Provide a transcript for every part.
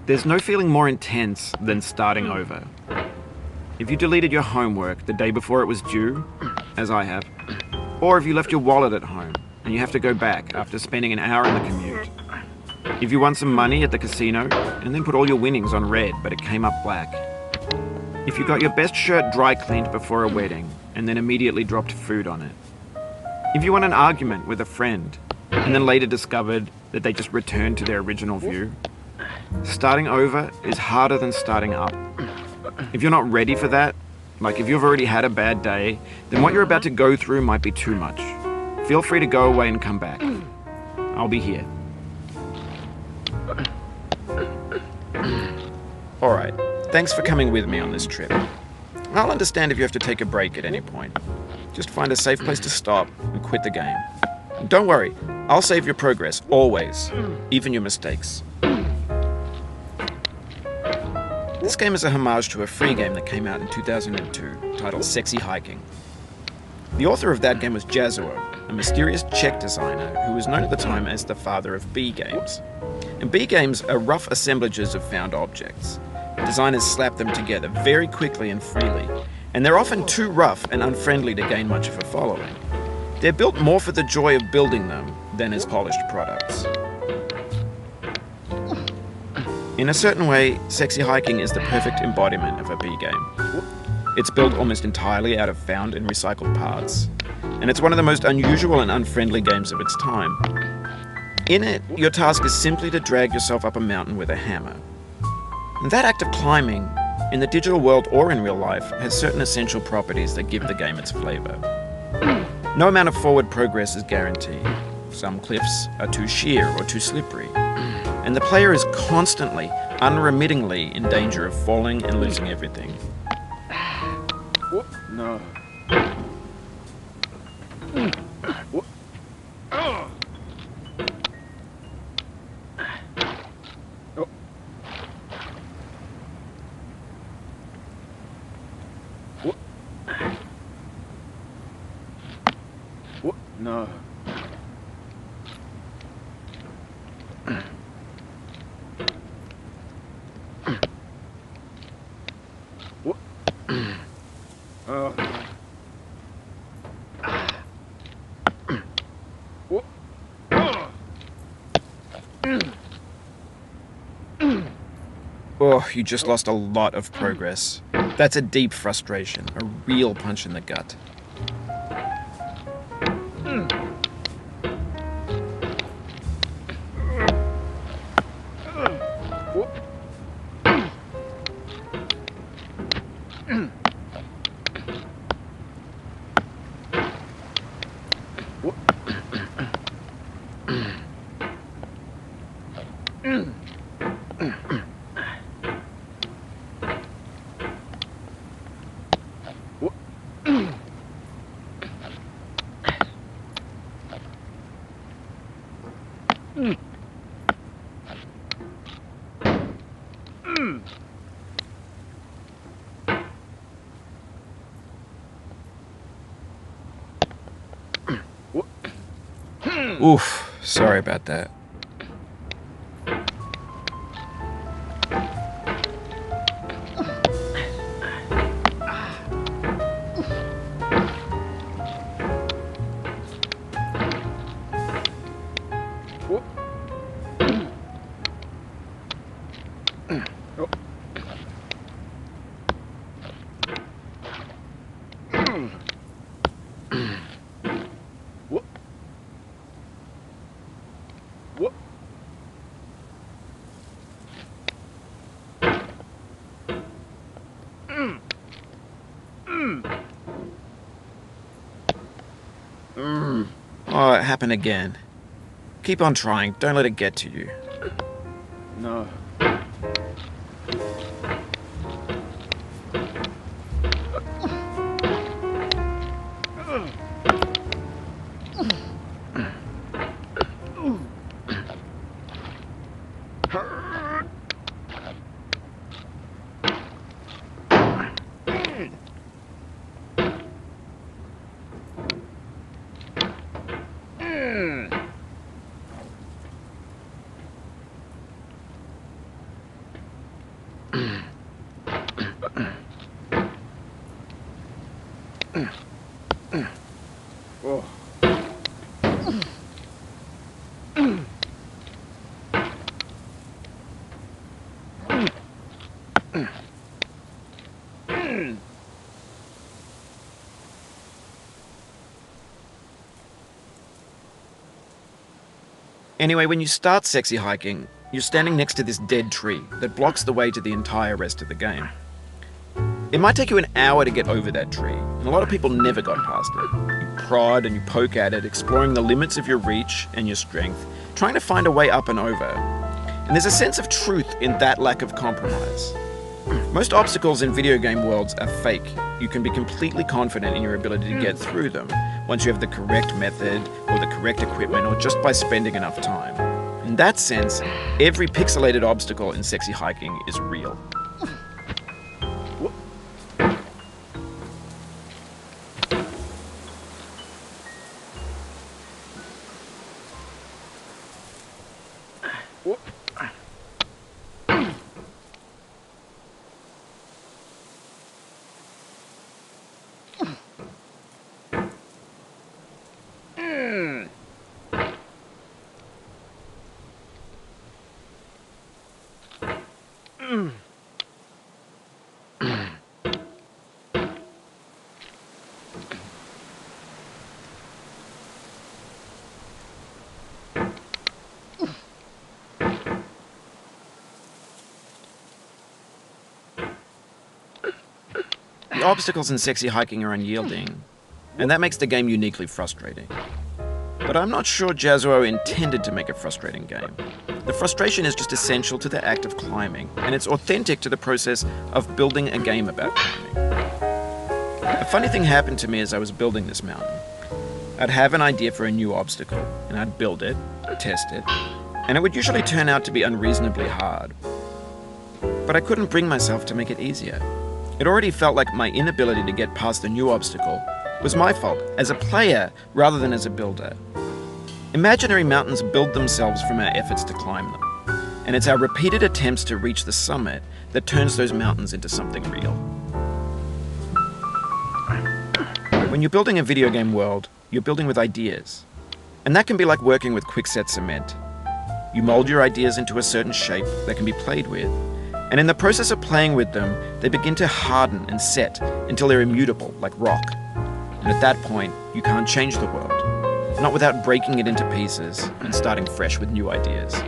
There's no feeling more intense than starting over. If you deleted your homework the day before it was due, as I have, or if you left your wallet at home and you have to go back after spending an hour in the commute. If you won some money at the casino and then put all your winnings on red but it came up black. If you got your best shirt dry cleaned before a wedding and then immediately dropped food on it. If you won an argument with a friend and then later discovered that they just returned to their original view. Starting over is harder than starting up. If you're not ready for that, like if you've already had a bad day, then what you're about to go through might be too much. Feel free to go away and come back. I'll be here. Alright, thanks for coming with me on this trip. I'll understand if you have to take a break at any point. Just find a safe place to stop and quit the game. And don't worry, I'll save your progress, always, even your mistakes. This game is a homage to a free game that came out in 2002, titled Sexy Hiking. The author of that game was Jazzuo, a mysterious Czech designer who was known at the time as the father of B games. And B games are rough assemblages of found objects. Designers slap them together very quickly and freely, and they're often too rough and unfriendly to gain much of a following. They're built more for the joy of building them than as polished products. In a certain way, Sexy Hiking is the perfect embodiment of a B game. It's built almost entirely out of found and recycled parts, and it's one of the most unusual and unfriendly games of its time. In it, your task is simply to drag yourself up a mountain with a hammer. And that act of climbing, in the digital world or in real life, has certain essential properties that give the game its flavor. No amount of forward progress is guaranteed. Some cliffs are too sheer or too slippery. And the player is constantly, unremittingly in danger of falling and losing everything. No. No. Oh, you just lost a lot of progress. That's a deep frustration, a real punch in the gut. Oof, sorry about that. Oh, it happened again. Keep on trying. Don't let it get to you. No. Oh. Anyway, when you start sexy hiking, you're standing next to this dead tree that blocks the way to the entire rest of the game. It might take you an hour to get over that tree, and a lot of people never got past it. You prod and you poke at it, exploring the limits of your reach and your strength, trying to find a way up and over. And there's a sense of truth in that lack of compromise. Most obstacles in video game worlds are fake. You can be completely confident in your ability to get through them once you have the correct method or the correct equipment or just by spending enough time. In that sense, every pixelated obstacle in sexy hiking is real. The obstacles in sexy hiking are unyielding, and that makes the game uniquely frustrating. But I'm not sure Jazzuo intended to make a frustrating game. The frustration is just essential to the act of climbing, and it's authentic to the process of building a game about climbing. A funny thing happened to me as I was building this mountain. I'd have an idea for a new obstacle, and I'd build it, test it, and it would usually turn out to be unreasonably hard. But I couldn't bring myself to make it easier. It already felt like my inability to get past the new obstacle was my fault as a player rather than as a builder. Imaginary mountains build themselves from our efforts to climb them, and it's our repeated attempts to reach the summit that turns those mountains into something real. When you're building a video game world, you're building with ideas, and that can be like working with quickset cement. You mold your ideas into a certain shape that can be played with, and in the process of playing with them, they begin to harden and set until they're immutable, like rock. And at that point, you can't change the world, not without breaking it into pieces and starting fresh with new ideas.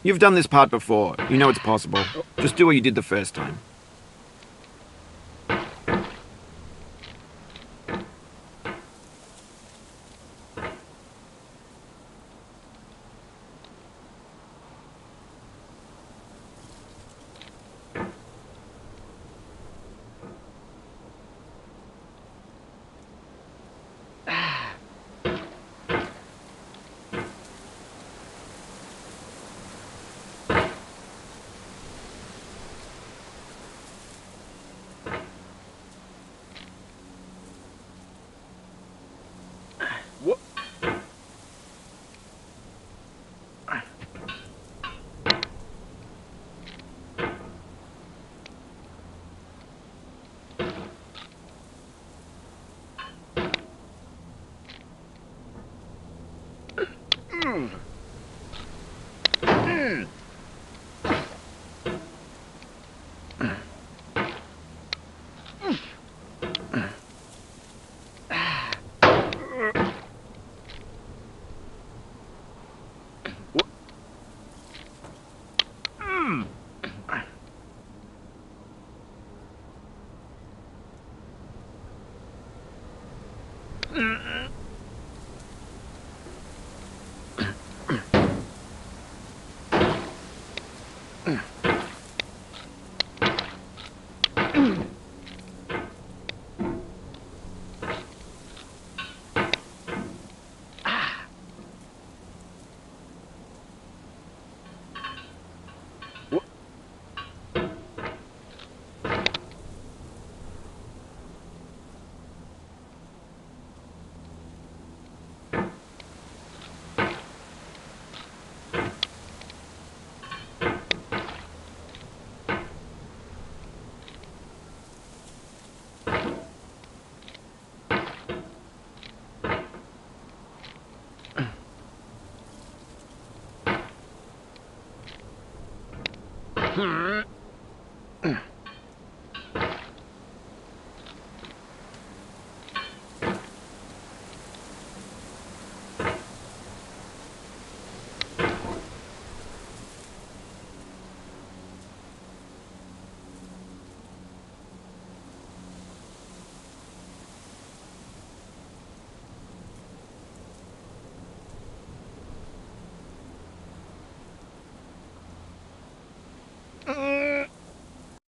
You've done this part before. You know it's possible. Just do what you did the first time. What? Hmm.